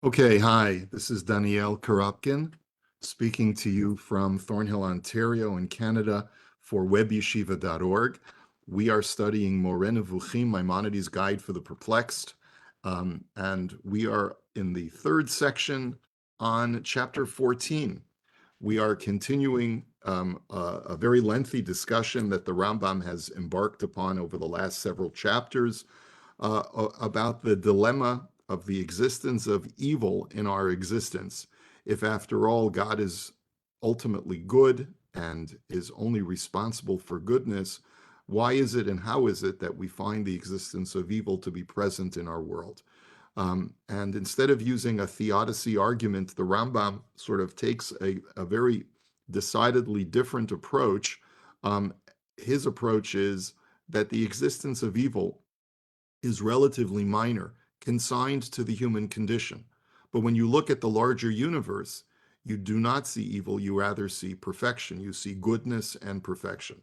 Okay, hi, this is Danielle Karapkin speaking to you from Thornhill, Ontario in Canada for webyeshiva.org. We are studying Moreh Nevukhim, Maimonides' Guide for the Perplexed, and we are in the third section on chapter 14. We are continuing a very lengthy discussion that the Rambam has embarked upon over the last several chapters about the dilemma of the existence of evil in our existence. If, after all, God is ultimately good and is only responsible for goodness, why is it and how is it that we find the existence of evil to be present in our world? And instead of using a theodicy argument, the Rambam sort of takes a very decidedly different approach. His approach is that the existence of evil is relatively minor, consigned to the human condition. But when you look at the larger universe, you do not see evil, you rather see perfection. You see goodness and perfection.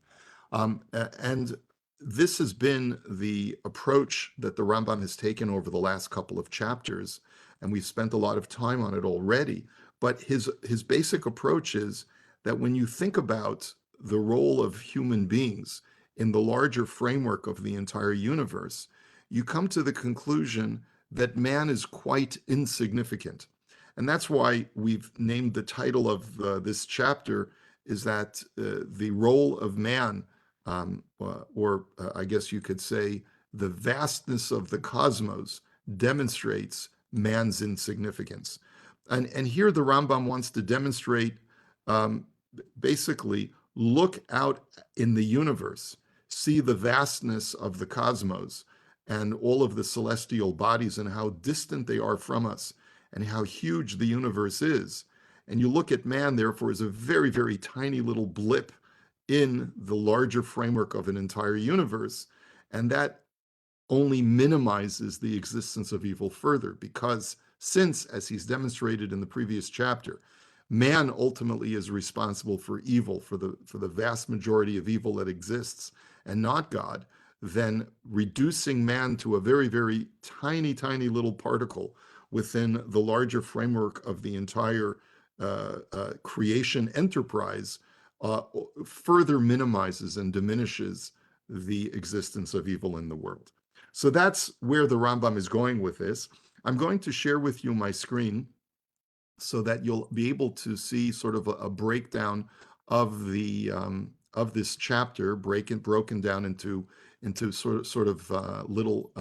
And this has been the approach that the Rambam has taken over the last couple of chapters, and we've spent a lot of time on it already. But his basic approach is that when you think about the role of human beings in the larger framework of the entire universe, you come to the conclusion that man is quite insignificant. And that's why we've named the title of this chapter is that the role of man, or I guess you could say the vastness of the cosmos demonstrates man's insignificance. And here the Rambam wants to demonstrate, basically, look out in the universe, see the vastness of the cosmos, and all of the celestial bodies and how distant they are from us and how huge the universe is. And you look at man, therefore, as a very, very tiny little blip in the larger framework of an entire universe. And that only minimizes the existence of evil further, because since, as he's demonstrated in the previous chapter, man ultimately is responsible for evil, for the vast majority of evil that exists, and not God, then reducing man to a very, very tiny, tiny little particle within the larger framework of the entire creation enterprise further minimizes and diminishes the existence of evil in the world. So that's where the Rambam is going with this. I'm going to share with you my screen so that you'll be able to see sort of a breakdown of the of this chapter, broken down into sort of little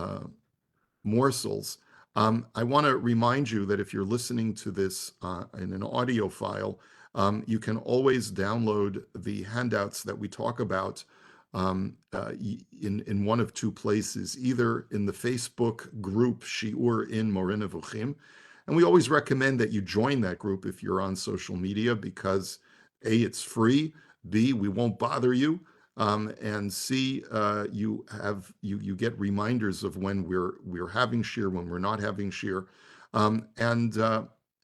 morsels. I want to remind you that if you're listening to this in an audio file, you can always download the handouts that we talk about in one of two places, either in the Facebook group Shiur in Moreh Nevukhim, and we always recommend that you join that group if you're on social media because A, it's free, B, we won't bother you, and C, you get reminders of when we're having shir, when we're not having shir, and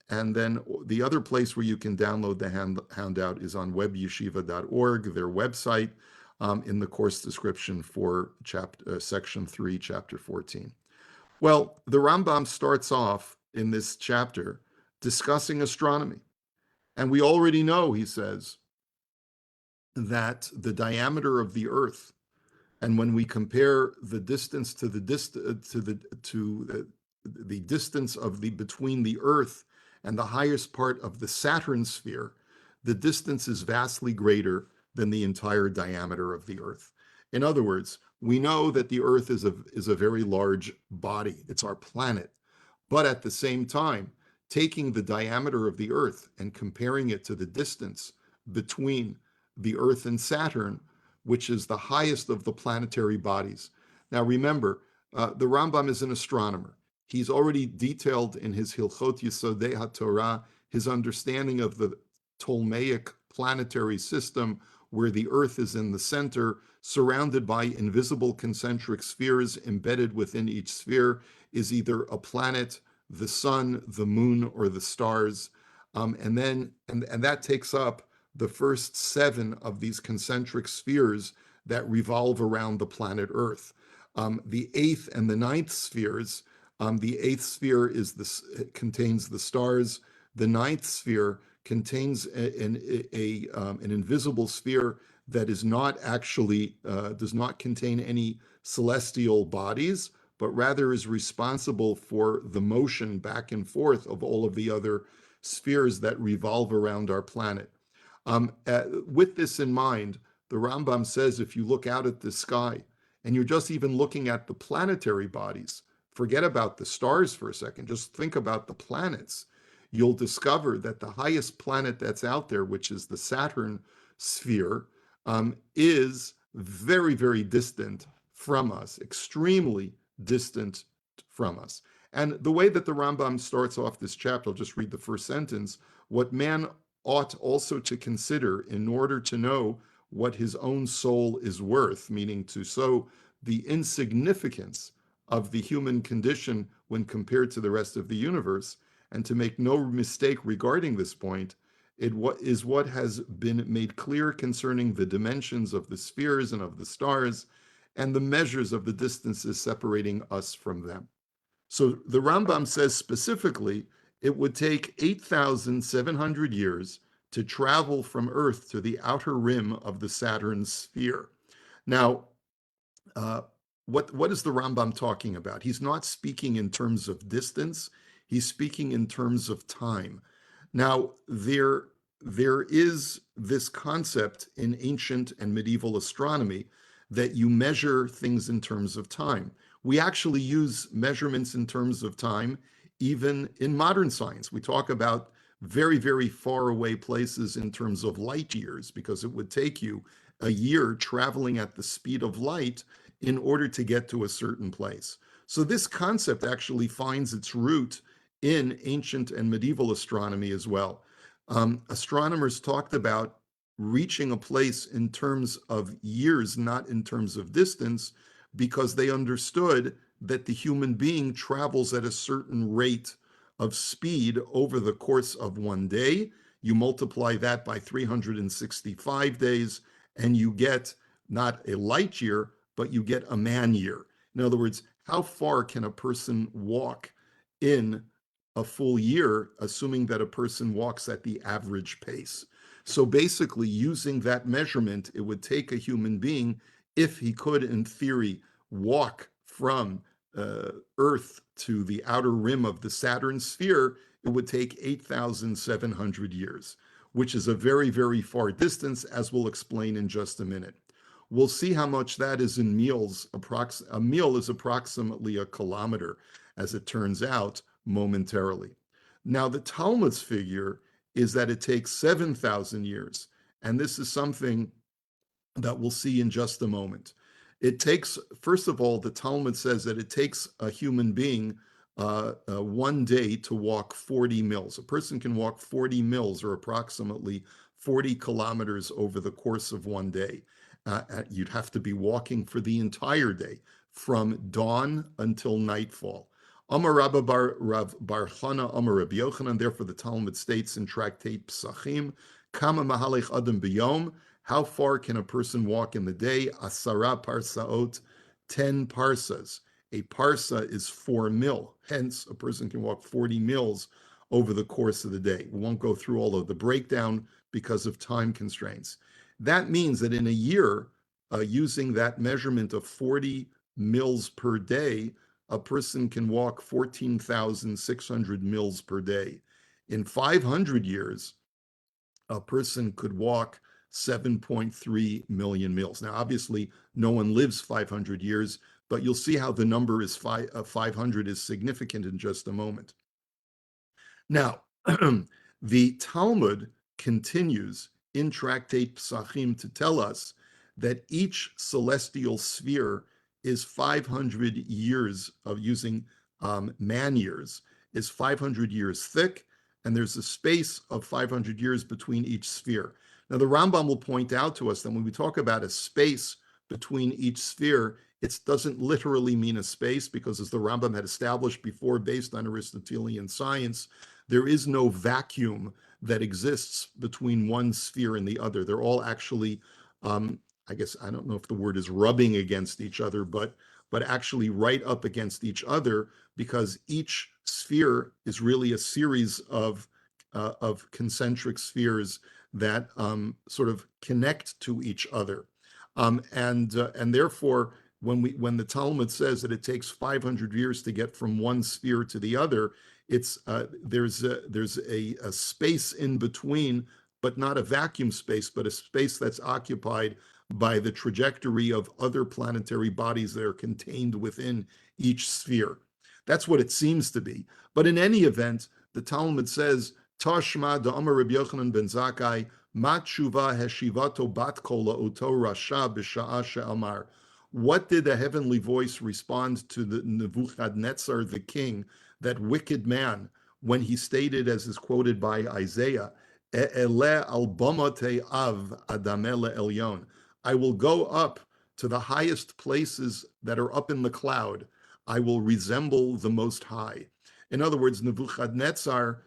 then the other place where you can download the handout is on webyeshiva.org, their website, in the course description for section 3, chapter 14. Well, the Rambam starts off in this chapter discussing astronomy. And we already know, he says, that the diameter of the Earth, and when we compare the distance to the distance of between the Earth and the highest part of the Saturn sphere, the distance is vastly greater than the entire diameter of the Earth. In other words, we know that the Earth is a very large body. It's our planet. But at the same time, taking the diameter of the Earth and comparing it to the distance between the Earth and Saturn, which is the highest of the planetary bodies. Now remember, the Rambam is an astronomer. He's already detailed in his Hilchot Yesodei HaTorah his understanding of the Ptolemaic planetary system, where the Earth is in the center, surrounded by invisible concentric spheres. Embedded within each sphere is either a planet, the sun, the moon, or the stars. And that takes up the first 7 of these concentric spheres that revolve around the planet Earth. The 8th and the 9th spheres The eighth sphere contains the stars. The ninth sphere contains an invisible sphere that is not actually does not contain any celestial bodies, but rather is responsible for the motion back and forth of all of the other spheres that revolve around our planet. With this in mind, the Rambam says if you look out at the sky and you're just even looking at the planetary bodies, forget about the stars for a second, just think about the planets, you'll discover that the highest planet that's out there, which is the Saturn sphere, is very, very distant from us, extremely distant from us. And the way that the Rambam starts off this chapter, I'll just read the first sentence: what man ought also to consider in order to know what his own soul is worth, meaning to show the insignificance of the human condition when compared to the rest of the universe, and to make no mistake regarding this point, is what has been made clear concerning the dimensions of the spheres and of the stars, and the measures of the distances separating us from them. So the Rambam says specifically it would take 8,700 years to travel from Earth to the outer rim of the Saturn sphere. Now, what is the Rambam talking about? He's not speaking in terms of distance. He's speaking in terms of time. Now, there is this concept in ancient and medieval astronomy that you measure things in terms of time. We actually use measurements in terms of time even in modern science. We talk about very, very far away places in terms of light years, because it would take you a year traveling at the speed of light in order to get to a certain place. So this concept actually finds its root in ancient and medieval astronomy as well. Astronomers talked about reaching a place in terms of years, not in terms of distance, because they understood that the human being travels at a certain rate of speed over the course of one day. You multiply that by 365 days, and you get not a light year, but you get a man year. In other words, how far can a person walk in a full year, assuming that a person walks at the average pace? So basically, using that measurement, it would take a human being, if he could, in theory, walk from Earth to the outer rim of the Saturn sphere, it would take 8,700 years, which is a very, very far distance, as we'll explain in just a minute. We'll see how much that is in meals. A meal is approximately a kilometer, as it turns out, momentarily. Now, the Talmud's figure is that it takes 7,000 years, and this is something that we'll see in just a moment. It takes, first of all, the Talmud says that it takes a human being one day to walk 40 mills. A person can walk 40 mills, or approximately 40 kilometers, over the course of one day. You'd have to be walking for the entire day, from dawn until nightfall. Amar Rabba Rav Bar Chana Amar Rabbi Yochanan. Therefore, the Talmud states in Tractate Psachim, Kama Mahalech Adam B'Yom. How far can a person walk in the day? Asara parsaot, 10 parsas. A parsa is 4 mil. Hence, a person can walk 40 mils over the course of the day. We won't go through all of the breakdown because of time constraints. That means that in a year, using that measurement of 40 mils per day, a person can walk 14,600 mils per day. In 500 years, a person could walk 7.3 million mils. Now, obviously, no one lives 500 years, but you'll see how the number is 500 is significant in just a moment. Now, the Talmud continues in Tractate Psachim to tell us that each celestial sphere is 500 years of using man years, is 500 years thick, and there's a space of 500 years between each sphere. Now, the Rambam will point out to us that when we talk about a space between each sphere, it doesn't literally mean a space, because as the Rambam had established before, based on Aristotelian science, there is no vacuum that exists between one sphere and the other. They're all actually, I guess, I don't know if the word is rubbing against each other, but but actually right up against each other, because each sphere is really a series of concentric spheres that sort of connect to each other, and therefore, when the Talmud says that it takes 500 years to get from one sphere to the other, it's there's a space in between, but not a vacuum space, but a space that's occupied by the trajectory of other planetary bodies that are contained within each sphere. That's what it seems to be. But in any event, the Talmud says, Tashma da'amar Rabbi Yochanan ben Zakkai, ma tshuva heshivato bat kola uto rasha b'sha'a she'amar. What did the heavenly voice respond to the Nebuchadnezzar, the king, that wicked man, when he stated, as is quoted by Isaiah, E'ele al bomote av adamele elyon. I will go up to the highest places that are up in the cloud. I will resemble the Most High. In other words, Nebuchadnezzar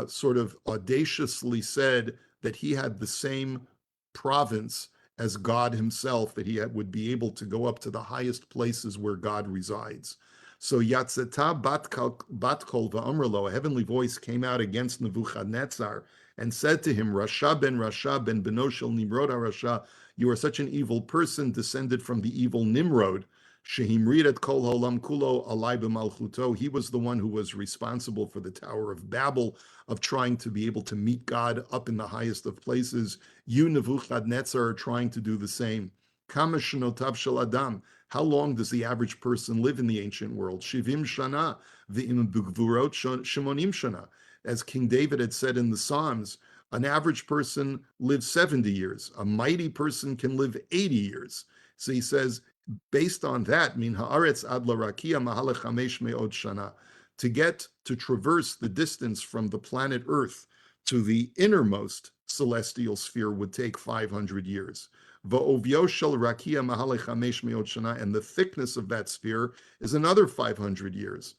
sort of audaciously said that he had the same province as God himself, that would be able to go up to the highest places where God resides. So Yatzeta bat kol va'amrlo, a heavenly voice came out against Nebuchadnezzar and said to him, Rasha ben beno shel Nimrod Rasha, you are such an evil person, descended from the evil Nimrod. Shehimrid et kol haolam kulo alai b'malchuto. He was the one who was responsible for the Tower of Babel, of trying to be able to meet God up in the highest of places. You, Nebuchadnezzar, are trying to do the same. Kama shenotav shel adam. How long does the average person live in the ancient world? Shivim shana v'im b'gvurot shemonim shana. As King David had said in the Psalms, an average person lives 70 years. A mighty person can live 80 years. So he says, based on that, min haaretz ad larakia mahalech hamesh me'od shana, to traverse the distance from the planet Earth to the innermost celestial sphere would take 500 years. Va'ovyo shel rakia mahalech hamesh me'od shana, and the thickness of that sphere is another 500 years.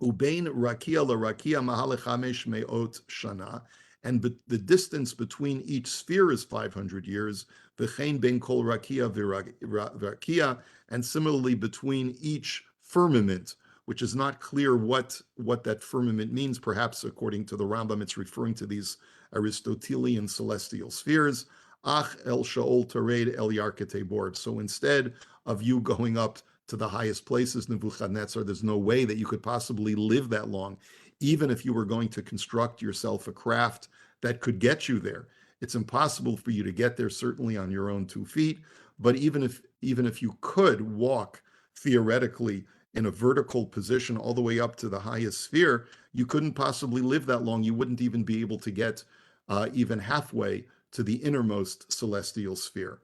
Ubein rakia larakia mahalech hamesh me'ot shana, and the distance between each sphere is 500 years. V'chein ben kol rakia v'rakia, and similarly between each firmament, which is not clear what that firmament means. Perhaps according to the Rambam, it's referring to these Aristotelian celestial spheres. Ach el shaol tared el yarkete borb. So instead of you going up to the highest places, Nebuchadnezzar, there's no way that you could possibly live that long, even if you were going to construct yourself a craft that could get you there. It's impossible for you to get there, certainly on your own 2 feet. But even if you could walk theoretically in a vertical position all the way up to the highest sphere, you couldn't possibly live that long. You wouldn't even be able to get even halfway to the innermost celestial sphere.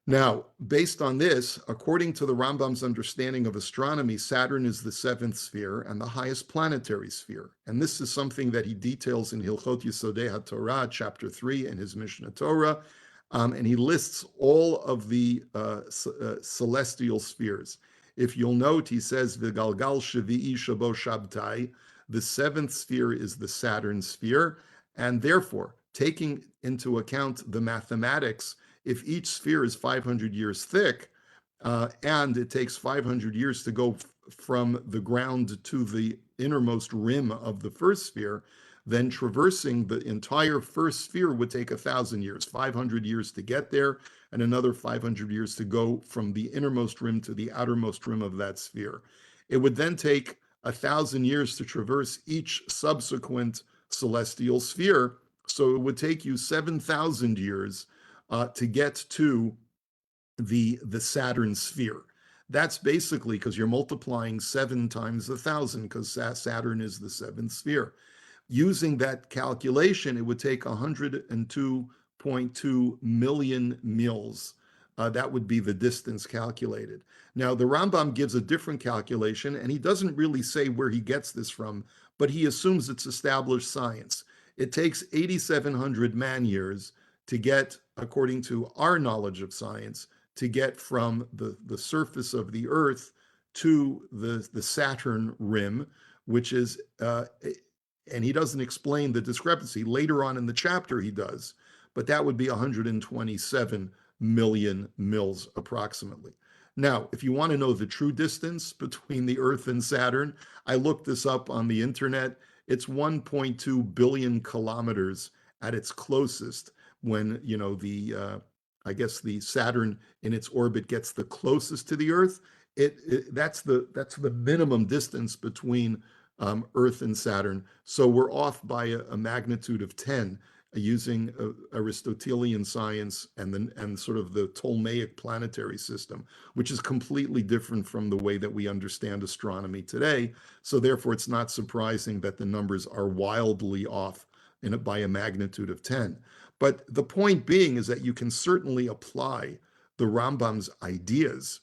Now, based on this, according to the Rambam's understanding of astronomy, Saturn is the 7th sphere and the highest planetary sphere. And this is something that he details in Hilchot Yesodei HaTorah, chapter 3, in his Mishnah Torah. And he lists all of the celestial spheres. If you'll note, he says, V'galgal Shavi'i Shabo Shabtai, the 7th sphere is the Saturn sphere. And therefore, taking into account the mathematics, if each sphere is 500 years thick, and it takes 500 years to go from the ground to the innermost rim of the first sphere, then traversing the entire first sphere would take 1,000 years, 500 years to get there, and another 500 years to go from the innermost rim to the outermost rim of that sphere. It would then take 1,000 years to traverse each subsequent celestial sphere, so it would take you 7,000 years to get to the Saturn sphere. That's basically because you're multiplying 7 times 1,000, because Saturn is the 7th sphere. Using that calculation, it would take 102.2 million mils. That would be the distance calculated. Now, the Rambam gives a different calculation, and he doesn't really say where he gets this from, but he assumes it's established science. It takes 8,700 man-years to get, according to our knowledge of science, to get from the surface of the Earth to the Saturn rim, which is, and he doesn't explain the discrepancy. Later on in the chapter he does, but that would be 127 million mils approximately. Now, if you want to know the true distance between the Earth and Saturn, I looked this up on the internet. It's 1.2 billion kilometers at its closest when, I guess the Saturn in its orbit gets the closest to the Earth. That's the minimum distance between Earth and Saturn. So we're off by a magnitude of 10 using Aristotelian science and sort of the Ptolemaic planetary system, which is completely different from the way that we understand astronomy today. So therefore, it's not surprising that the numbers are wildly off by a magnitude of 10. But the point being is that you can certainly apply the Rambam's ideas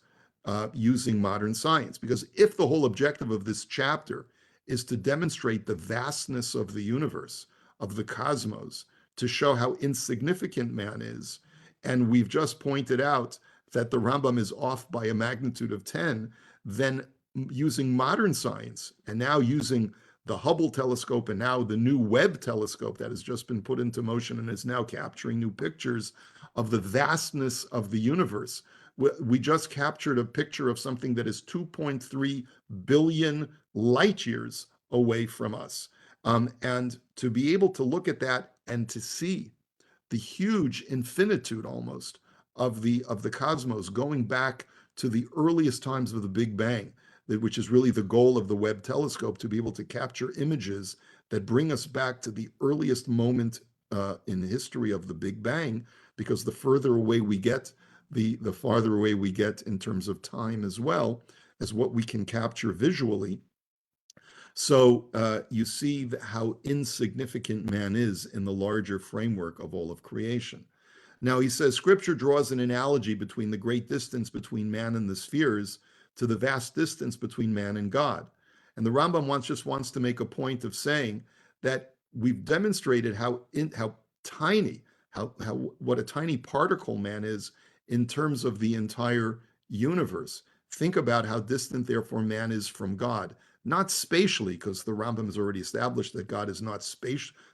using modern science, because if the whole objective of this chapter is to demonstrate the vastness of the universe, of the cosmos, to show how insignificant man is, and we've just pointed out that the Rambam is off by a magnitude of 10, then using modern science and now using the Hubble telescope and now the new Webb telescope that has just been put into motion and is now capturing new pictures of the vastness of the universe. We just captured a picture of something that is 2.3 billion light years away from us. And to be able to look at that and to see the huge infinitude almost of the cosmos going back to the earliest times of the Big Bang, which is really the goal of the Webb telescope, to be able to capture images that bring us back to the earliest moment in the history of the Big Bang, because the further away we get, the farther away we get in terms of time as well as what we can capture visually. So you see how insignificant man is in the larger framework of all of creation. Now he says Scripture draws an analogy between the great distance between man and the spheres to the vast distance between man and God. And the Rambam just wants to make a point of saying that we've demonstrated how tiny, what a tiny particle man is in terms of the entire universe. Think about how distant, therefore, man is from God. Not spatially, because the Rambam has already established that God is not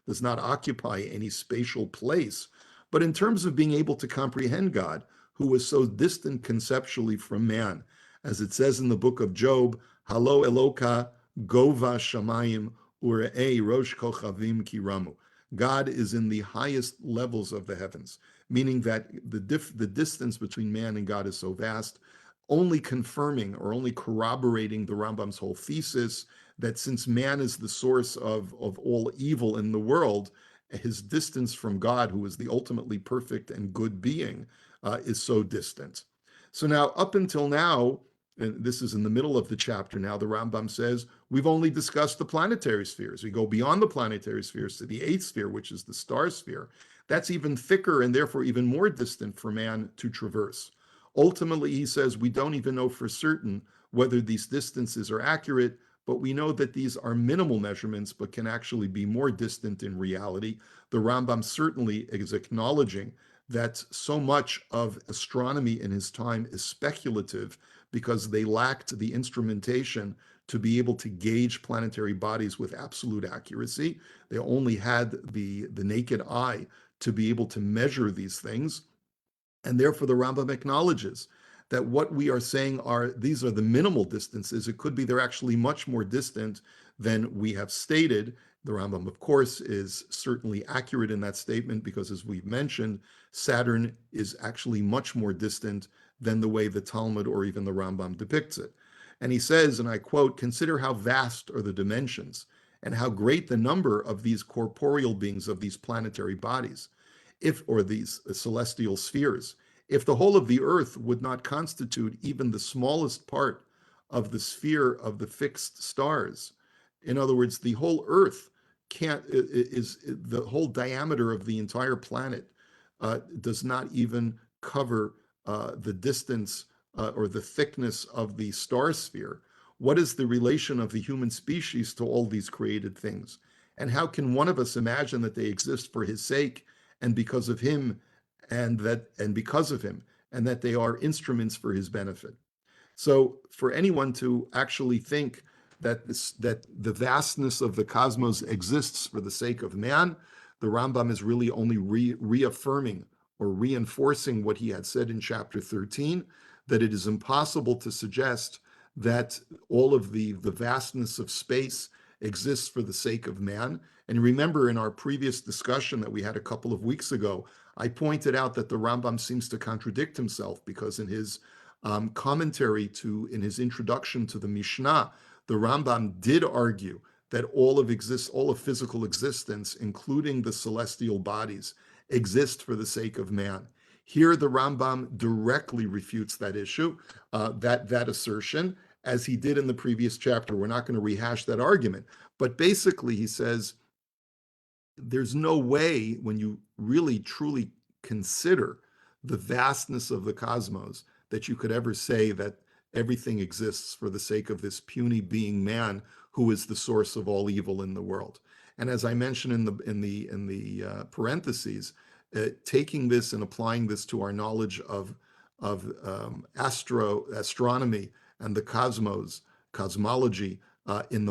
does not occupy any spatial place, but in terms of being able to comprehend God, who was so distant conceptually from man. As it says in the book of Job, Halo Eloka Gova Shamayim Ure'ei Rosh Kochavim Kiramu. God is in the highest levels of the heavens, meaning that the distance between man and God is so vast, only confirming or only corroborating the Rambam's whole thesis that since man is the source of all evil in the world, his distance from God, who is the ultimately perfect and good being, is so distant. So now, up until now, and this is in the middle of the chapter now, the Rambam says, we've only discussed the planetary spheres. We go beyond the planetary spheres to the eighth sphere, which is the star sphere. That's even thicker and therefore even more distant for man to traverse. Ultimately, he says, we don't even know for certain whether these distances are accurate, but we know that these are minimal measurements, but can actually be more distant in reality. The Rambam certainly is acknowledging that so much of astronomy in his time is speculative because they lacked the instrumentation to be able to gauge planetary bodies with absolute accuracy. They only had the naked eye to be able to measure these things. And therefore, the Rambam acknowledges that what we are saying these are the minimal distances. It could be they're actually much more distant than we have stated. The Rambam, of course, is certainly accurate in that statement because, as we've mentioned, Saturn is actually much more distant than the way the Talmud or even the Rambam depicts it. And he says, and I quote, "Consider how vast are the dimensions and how great the number of these corporeal beings, of these planetary bodies, or these celestial spheres. If the whole of the earth would not constitute even the smallest part of the sphere of the fixed stars, in other words, the whole earth is the whole diameter of the entire planet does not even cover the distance or the thickness of the star sphere. What is the relation of the human species to all these created things? And how can one of us imagine that they exist for his sake and because of him, and because of him, and that they are instruments for his benefit?" So for anyone to actually think that the vastness of the cosmos exists for the sake of man, the Rambam is really only reaffirming or reinforcing what he had said in chapter 13, that it is impossible to suggest that all of the vastness of space exists for the sake of man. And remember, in our previous discussion that we had a couple of weeks ago, I pointed out that the Rambam seems to contradict himself, because in his commentary in his introduction to the Mishnah, the Rambam did argue that all of physical existence, including the celestial bodies, exist for the sake of man. Here, the Rambam directly refutes that issue, that assertion, as he did in the previous chapter. We're not going to rehash that argument, but basically he says there's no way, when you really truly consider the vastness of the cosmos, that you could ever say that everything exists for the sake of this puny being man, who is the source of all evil in the world. And as I mentioned in the parentheses, taking this and applying this to our knowledge of astronomy and the cosmology in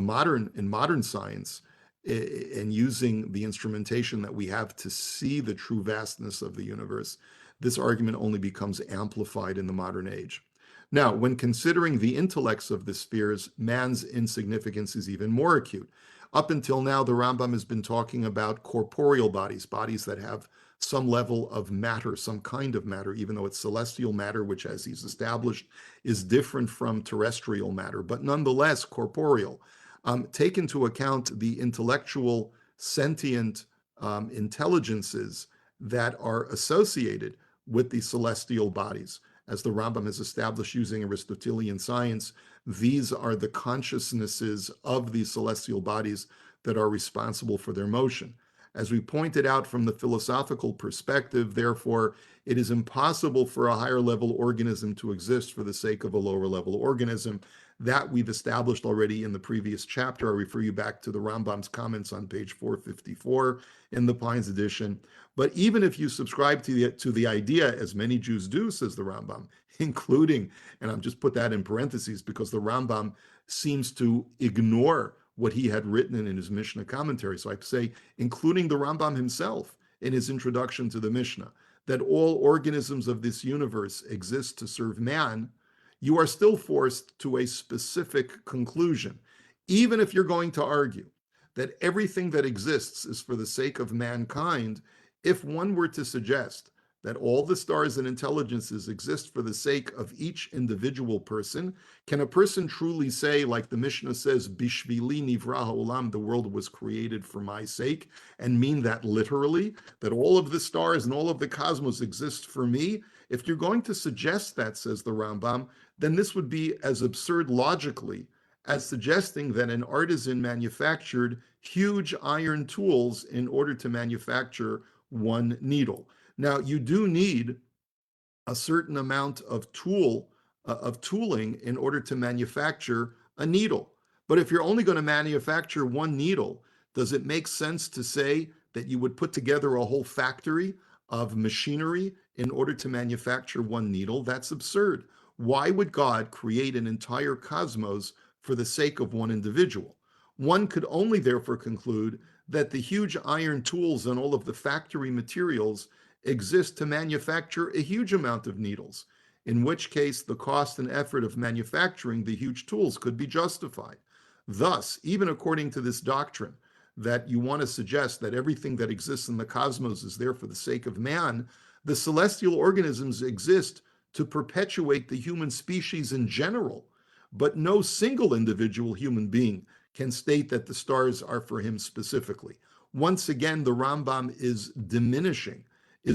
modern science, and using the instrumentation that we have to see the true vastness of the universe, this argument only becomes amplified in the modern age. Now, when considering the intellects of the spheres, man's insignificance is even more acute. Up until now, the Rambam has been talking about corporeal bodies, bodies that have some level of matter, some kind of matter, even though it's celestial matter, which, as he's established, is different from terrestrial matter, but nonetheless corporeal. Take into account the intellectual, sentient intelligences that are associated with the celestial bodies. As the Rambam has established using Aristotelian science, these are the consciousnesses of these celestial bodies that are responsible for their motion. As we pointed out from the philosophical perspective, therefore, it is impossible for a higher level organism to exist for the sake of a lower level organism. That we've established already in the previous chapter. I refer you back to the Rambam's comments on page 454 in the Pines edition. But even if you subscribe to the idea, as many Jews do, says the Rambam, including, and I'm just put that in parentheses because the Rambam seems to ignore what he had written in his Mishnah commentary. So I say, including the Rambam himself in his introduction to the Mishnah, that all organisms of this universe exist to serve man, you are still forced to a specific conclusion. Even if you're going to argue that everything that exists is for the sake of mankind, if one were to suggest that all the stars and intelligences exist for the sake of each individual person, can a person truly say, like the Mishnah says, Bishvili nivra ha'olam, the world was created for my sake, and mean that literally, that all of the stars and all of the cosmos exist for me? If you're going to suggest that, says the Rambam, then this would be as absurd logically as suggesting that an artisan manufactured huge iron tools in order to manufacture one needle. Now, you do need a certain amount of tooling in order to manufacture a needle. But if you're only going to manufacture one needle, does it make sense to say that you would put together a whole factory of machinery in order to manufacture one needle? That's absurd. Why would God create an entire cosmos for the sake of one individual? One could only therefore conclude that the huge iron tools and all of the factory materials exist to manufacture a huge amount of needles, in which case the cost and effort of manufacturing the huge tools could be justified. Thus, even according to this doctrine, that you want to suggest that everything that exists in the cosmos is there for the sake of man, the celestial organisms exist to perpetuate the human species in general, but no single individual human being can state that the stars are for him specifically. Once again, the Rambam is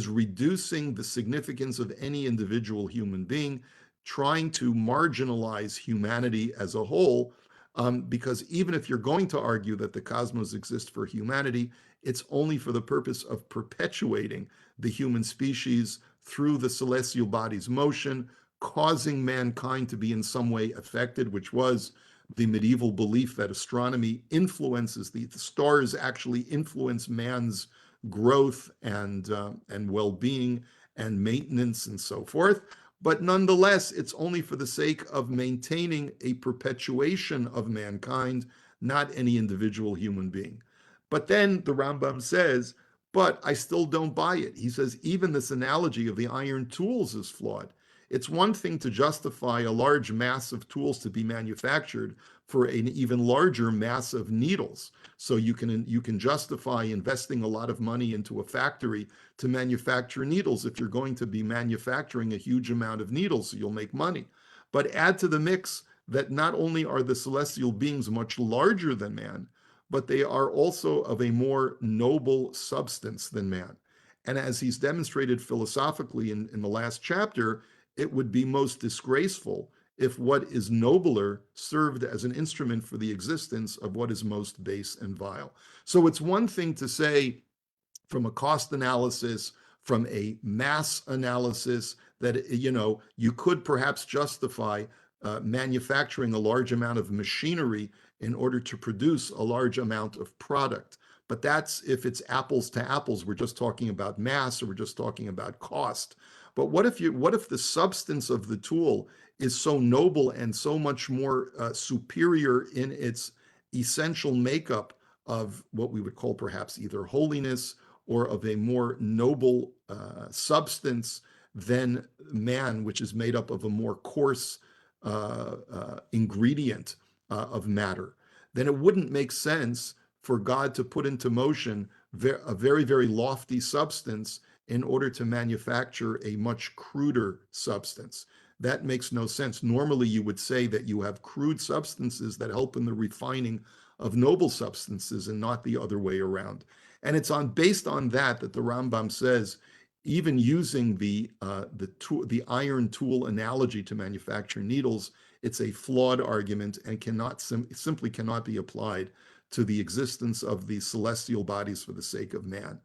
reducing the significance of any individual human being, trying to marginalize humanity as a whole, because even if you're going to argue that the cosmos exists for humanity, it's only for the purpose of perpetuating the human species through the celestial body's motion, causing mankind to be in some way affected, which was the medieval belief that astronomy influences the stars actually influence man's growth and well-being and maintenance and so forth. But nonetheless, it's only for the sake of maintaining a perpetuation of mankind, not any individual human being. But then the Rambam says, but I still don't buy it. He says, even this analogy of the iron tools is flawed. It's one thing to justify a large mass of tools to be manufactured for an even larger mass of needles. So you can justify investing a lot of money into a factory to manufacture needles if you're going to be manufacturing a huge amount of needles, so you'll make money. But add to the mix that not only are the celestial beings much larger than man, but they are also of a more noble substance than man. And as he's demonstrated philosophically in the last chapter, it would be most disgraceful if what is nobler served as an instrument for the existence of what is most base and vile. So it's one thing to say, from a cost analysis, from a mass analysis, that you could perhaps justify manufacturing a large amount of machinery in order to produce a large amount of product. But that's if it's apples to apples. We're just talking about mass, or we're just talking about cost. But what if the substance of the tool is so noble and so much more superior in its essential makeup of what we would call perhaps either holiness or of a more noble substance than man, which is made up of a more coarse ingredient of matter, then it wouldn't make sense for God to put into motion a very, very lofty substance in order to manufacture a much cruder substance. That makes no sense. Normally, you would say that you have crude substances that help in the refining of noble substances and not the other way around. And it's based on that the Rambam says, even using the iron tool analogy to manufacture needles, it's a flawed argument and simply cannot be applied to the existence of the celestial bodies for the sake of man.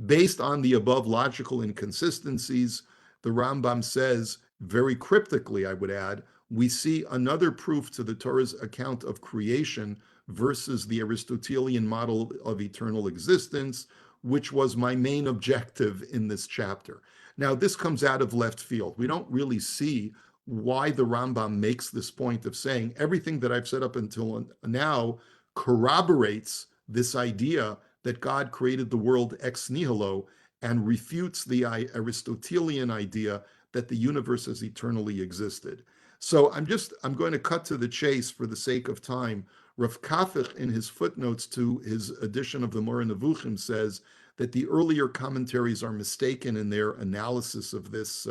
Based on the above logical inconsistencies, the Rambam says, very cryptically, I would add, we see another proof to the Torah's account of creation versus the Aristotelian model of eternal existence, which was my main objective in this chapter. Now, this comes out of left field. We don't really see why the Rambam makes this point of saying everything that I've said up until now corroborates this idea that God created the world ex nihilo and refutes the Aristotelian idea that the universe has eternally existed. So I'm going to cut to the chase for the sake of time. Rav Kafich, in his footnotes to his edition of the Moreh Nevukhim, says that the earlier commentaries are mistaken in their analysis of this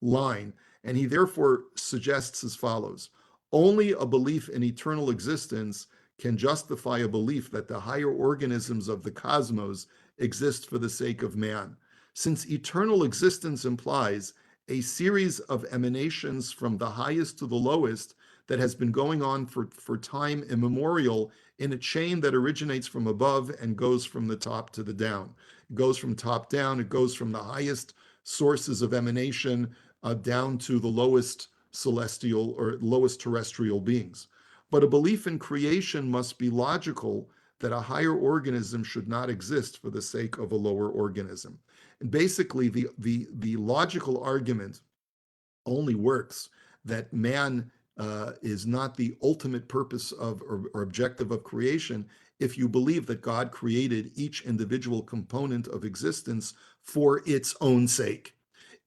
line, and he therefore suggests as follows: only a belief in eternal existence can justify a belief that the higher organisms of the cosmos exist for the sake of man, since eternal existence implies a series of emanations from the highest to the lowest that has been going on for time immemorial in a chain that originates from above and goes from the top to the down. It goes from top down, it goes from the highest sources of emanation down to the lowest celestial or lowest terrestrial beings. But a belief in creation must be logical, that a higher organism should not exist for the sake of a lower organism. And basically, the logical argument only works that man is not the ultimate purpose of or objective of creation if you believe that God created each individual component of existence for its own sake.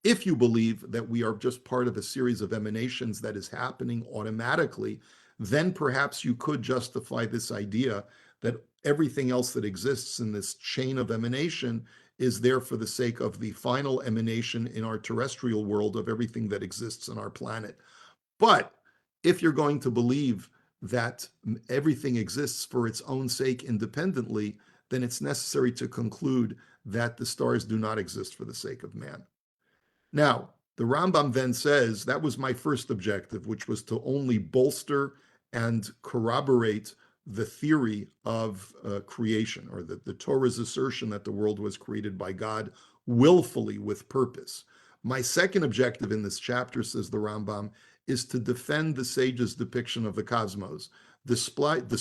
If you believe that we are just part of a series of emanations that is happening automatically, then perhaps you could justify this idea that everything else that exists in this chain of emanation is there for the sake of the final emanation in our terrestrial world of everything that exists on our planet. But if you're going to believe that everything exists for its own sake independently, then it's necessary to conclude that the stars do not exist for the sake of man. Now, the Rambam then says, that was my first objective, which was to only bolster and corroborate the theory of creation, or the Torah's assertion that the world was created by God willfully with purpose. My second objective in this chapter, says the Rambam, is to defend the sages' depiction of the cosmos, despite the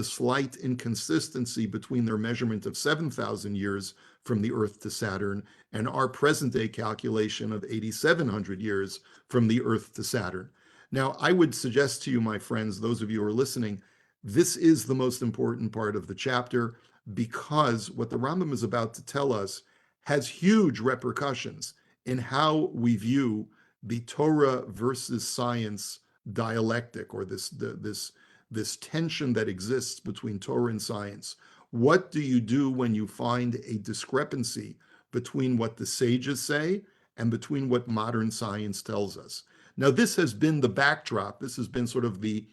slight inconsistency between their measurement of 7,000 years from the Earth to Saturn and our present-day calculation of 8,700 years from the Earth to Saturn. Now, I would suggest to you, my friends, those of you who are listening, this is the most important part of the chapter, because what the Rambam is about to tell us has huge repercussions in how we view the Torah versus science dialectic, or this tension that exists between Torah and science. What do you do when you find a discrepancy between what the sages say and between what modern science tells us? Now, this has been the backdrop. This has been sort of the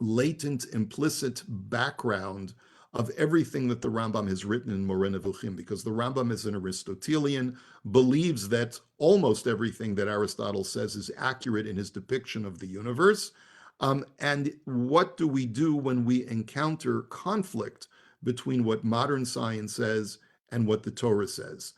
latent, implicit background of everything that the Rambam has written in Moreh Nevukhim, because the Rambam is an Aristotelian, believes that almost everything that Aristotle says is accurate in his depiction of the universe. And what do we do when we encounter conflict between what modern science says and what the Torah says?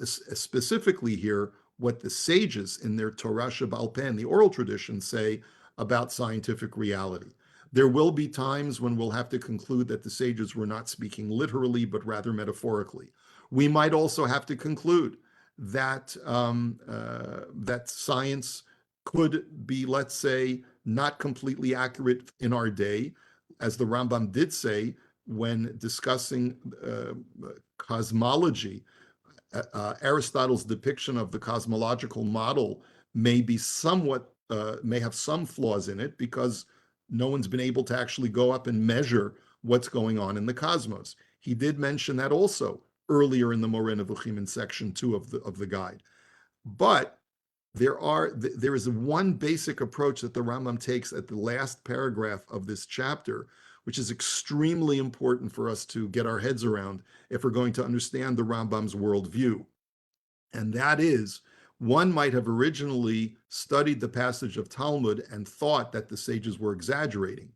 Specifically here, what the sages in their Torah Shebaal Peh, the oral tradition, say about scientific reality. There will be times when we'll have to conclude that the sages were not speaking literally, but rather metaphorically. We might also have to conclude that that science could be, let's say, not completely accurate in our day, as the Rambam did say when discussing cosmology. Aristotle's depiction of the cosmological model may be somewhat, may have some flaws in it, because no one's been able to actually go up and measure what's going on in the cosmos. He did mention that also earlier in the Moreh Nevukhim in section 2 of the guide. But there is one basic approach that the Rambam takes at the last paragraph of this chapter, which is extremely important for us to get our heads around if we're going to understand the Rambam's worldview. And that is, one might have originally studied the passage of Talmud and thought that the sages were exaggerating.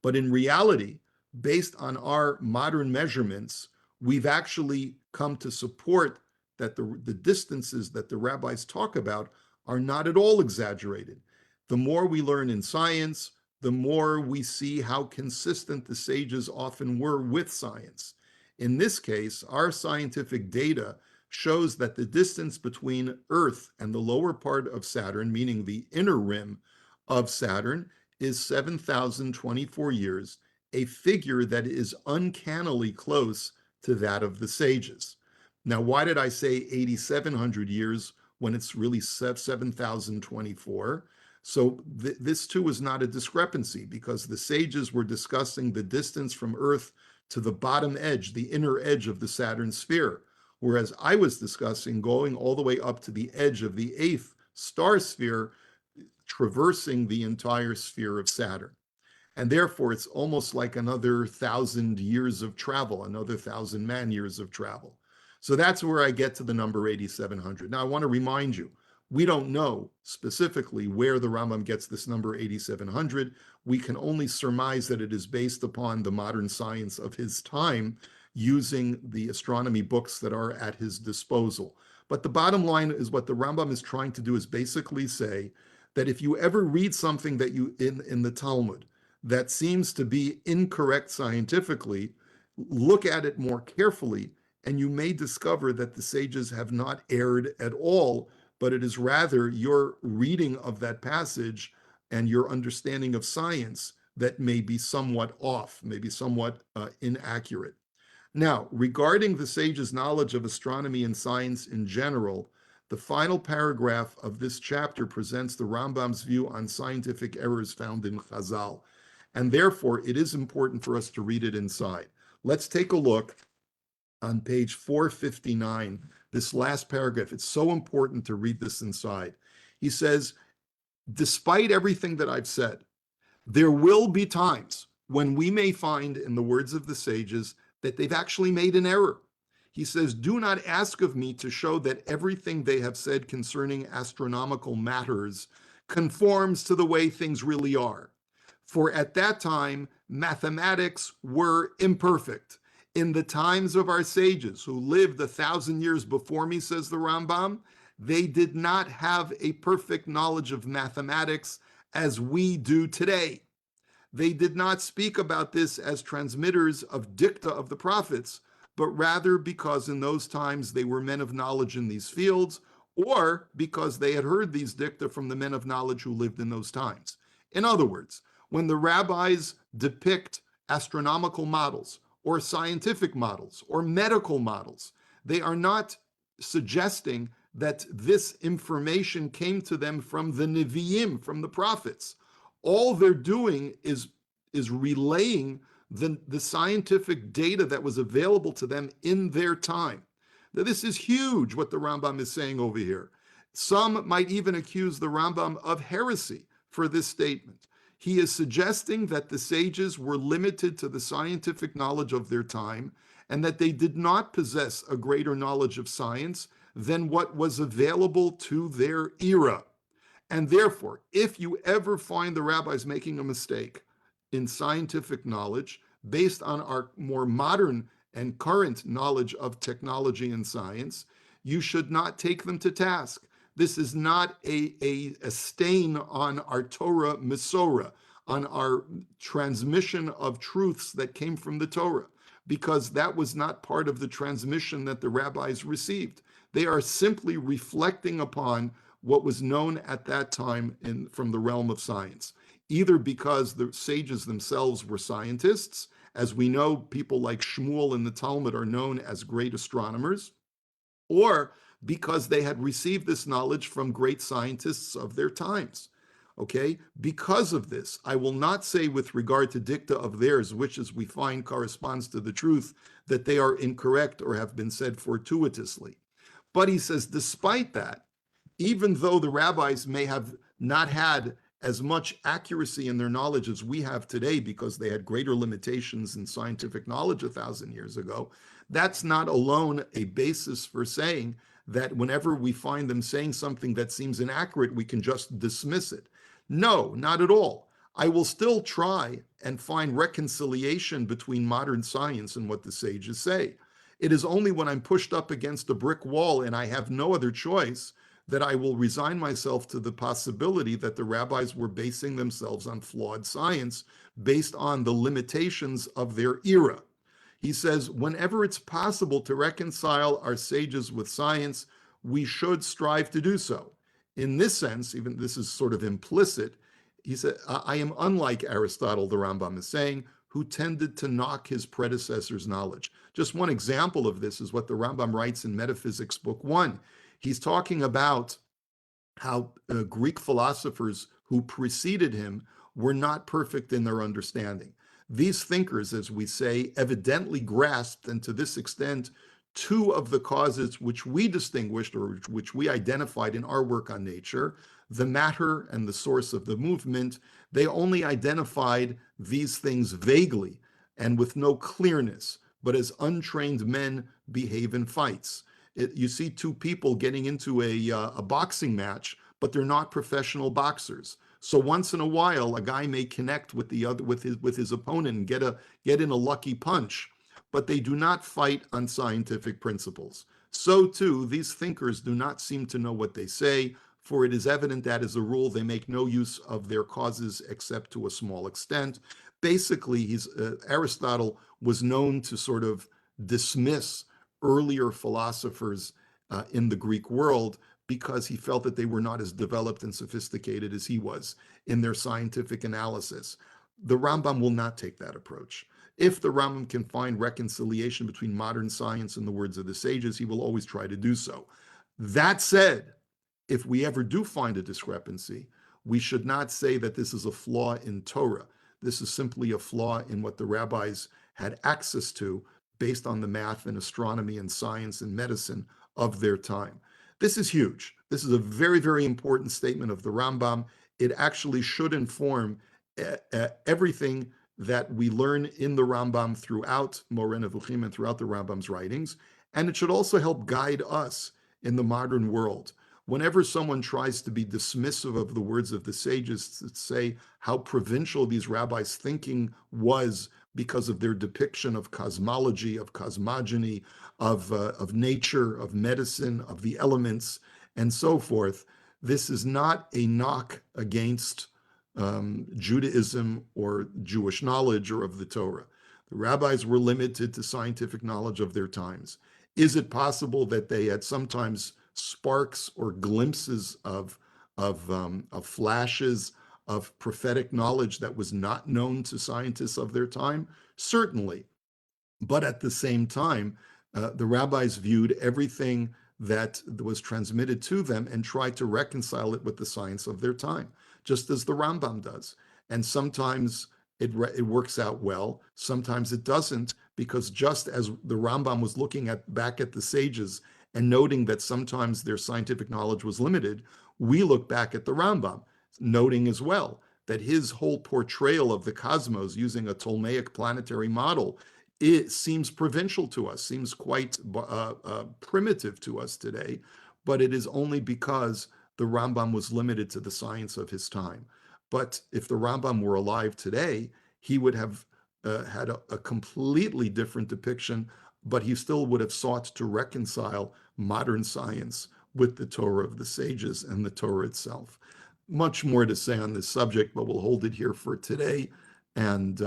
But in reality, based on our modern measurements, we've actually come to support that the distances that the rabbis talk about are not at all exaggerated. The more we learn in science, the more we see how consistent the sages often were with science. In this case, our scientific data shows that the distance between Earth and the lower part of Saturn, meaning the inner rim of Saturn, is 7,024 years, a figure that is uncannily close to that of the sages. Now, why did I say 8,700 years when it's really 7,024? So this too is not a discrepancy, because the sages were discussing the distance from Earth to the bottom edge, the inner edge of the Saturn sphere, whereas I was discussing going all the way up to the edge of the 8th star sphere, traversing the entire sphere of Saturn. And therefore, it's almost like another 1,000 years of travel, another 1,000 man years of travel. So that's where I get to the number 8,700. Now, I want to remind you, we don't know specifically where the Rambam gets this number 8,700. We can only surmise that it is based upon the modern science of his time, using the astronomy books that are at his disposal. But the bottom line is, what the Rambam is trying to do is basically say that if you ever read something that you in the Talmud that seems to be incorrect scientifically, look at it more carefully, and you may discover that the sages have not erred at all, but it is rather your reading of that passage and your understanding of science that may be somewhat off, maybe somewhat inaccurate. Now, regarding the sages' knowledge of astronomy and science in general, the final paragraph of this chapter presents the Rambam's view on scientific errors found in Chazal, and therefore it is important for us to read it inside. Let's take a look on page 459, this last paragraph. It's so important to read this inside. He says, despite everything that I've said, there will be times when we may find, in the words of the sages, that they've actually made an error. He says, do not ask of me to show that everything they have said concerning astronomical matters conforms to the way things really are. For at that time, mathematics were imperfect. In the times of our sages, who lived 1,000 years before me, says the Rambam, they did not have a perfect knowledge of mathematics as we do today. They did not speak about this as transmitters of dicta of the prophets, but rather because in those times they were men of knowledge in these fields, or because they had heard these dicta from the men of knowledge who lived in those times. In other words, when the rabbis depict astronomical models, or scientific models, or medical models, they are not suggesting that this information came to them from the Nevi'im, from the prophets. All they're doing is relaying the scientific data that was available to them in their time. Now, this is huge what the Rambam is saying over here. Some might even accuse the Rambam of heresy for this statement. He is suggesting that the sages were limited to the scientific knowledge of their time and that they did not possess a greater knowledge of science than what was available to their era. And therefore, if you ever find the rabbis making a mistake in scientific knowledge based on our more modern and current knowledge of technology and science, you should not take them to task. This is not a stain on our Torah Mesorah, on our transmission of truths that came from the Torah, because that was not part of the transmission that the rabbis received. They are simply reflecting upon what was known at that time from the realm of science, either because the sages themselves were scientists. As we know, people like Shmuel in the Talmud are known as great astronomers, or because they had received this knowledge from great scientists of their times. Okay, because of this, I will not say with regard to dicta of theirs, which as we find corresponds to the truth, that they are incorrect or have been said fortuitously. But he says, despite that, even though the rabbis may have not had as much accuracy in their knowledge as we have today because they had greater limitations in scientific knowledge 1,000 years ago, that's not alone a basis for saying that whenever we find them saying something that seems inaccurate, we can just dismiss it. No, not at all. I will still try and find reconciliation between modern science and what the sages say. It is only when I'm pushed up against a brick wall and I have no other choice that I will resign myself to the possibility that the rabbis were basing themselves on flawed science based on the limitations of their era. He says, whenever it's possible to reconcile our sages with science, we should strive to do so. In this sense, even this is sort of implicit, he said, I am unlike Aristotle, the Rambam is saying, who tended to knock his predecessor's knowledge. Just one example of this is what the Rambam writes in Metaphysics, Book 1. He's talking about how Greek philosophers who preceded him were not perfect in their understanding. These thinkers, as we say, evidently grasped, and to this extent, two of the causes which we distinguished or which we identified in our work on nature, the matter and the source of the movement. They only identified these things vaguely and with no clearness, but as untrained men behave in fights. You see two people getting into a boxing match, but they're not professional boxers. So once in a while, a guy may connect with the other with his opponent and get in a lucky punch, but they do not fight on scientific principles. So too, these thinkers do not seem to know what they say, for it is evident that as a rule, they make no use of their causes except to a small extent. Basically, Aristotle was known to sort of dismiss earlier philosophers in the Greek world because he felt that they were not as developed and sophisticated as he was in their scientific analysis. The Rambam will not take that approach. If the Rambam can find reconciliation between modern science and the words of the sages, he will always try to do so. That said, if we ever do find a discrepancy, we should not say that this is a flaw in Torah. This is simply a flaw in what the rabbis had access to based on the math and astronomy and science and medicine of their time. This is huge. This is a very, very important statement of the Rambam. It actually should inform everything that we learn in the Rambam throughout Moreh Nevukhim and throughout the Rambam's writings. And it should also help guide us in the modern world. Whenever someone tries to be dismissive of the words of the sages, to say how provincial these rabbis' thinking was because of their depiction of cosmology, of cosmogony, of nature, of medicine, of the elements, and so forth, this is not a knock against Judaism or Jewish knowledge or of the Torah. The rabbis were limited to scientific knowledge of their times. Is it possible that they had sometimes sparks or glimpses of flashes of prophetic knowledge that was not known to scientists of their time? Certainly. But at the same time, the rabbis viewed everything that was transmitted to them and tried to reconcile it with the science of their time, just as the Rambam does. And sometimes it works out well, sometimes it doesn't, because just as the Rambam was looking back at the sages and noting that sometimes their scientific knowledge was limited, we look back at the Rambam, noting as well that his whole portrayal of the cosmos using a Ptolemaic planetary model, it seems provincial to us, seems quite primitive to us today, but it is only because the Rambam was limited to the science of his time. But if the Rambam were alive today, he would have had a completely different depiction, but he still would have sought to reconcile modern science with the Torah of the sages and the Torah itself. Much more to say on this subject, but we'll hold it here for today, and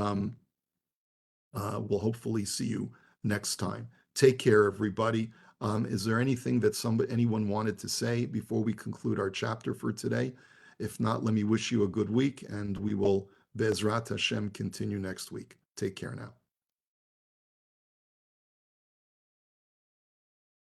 we'll hopefully see you next time. Take care, everybody. Is there anything that anyone wanted to say before we conclude our chapter for today? If not, let me wish you a good week, and we will, Be'ezrat Hashem, continue next week. Take care now.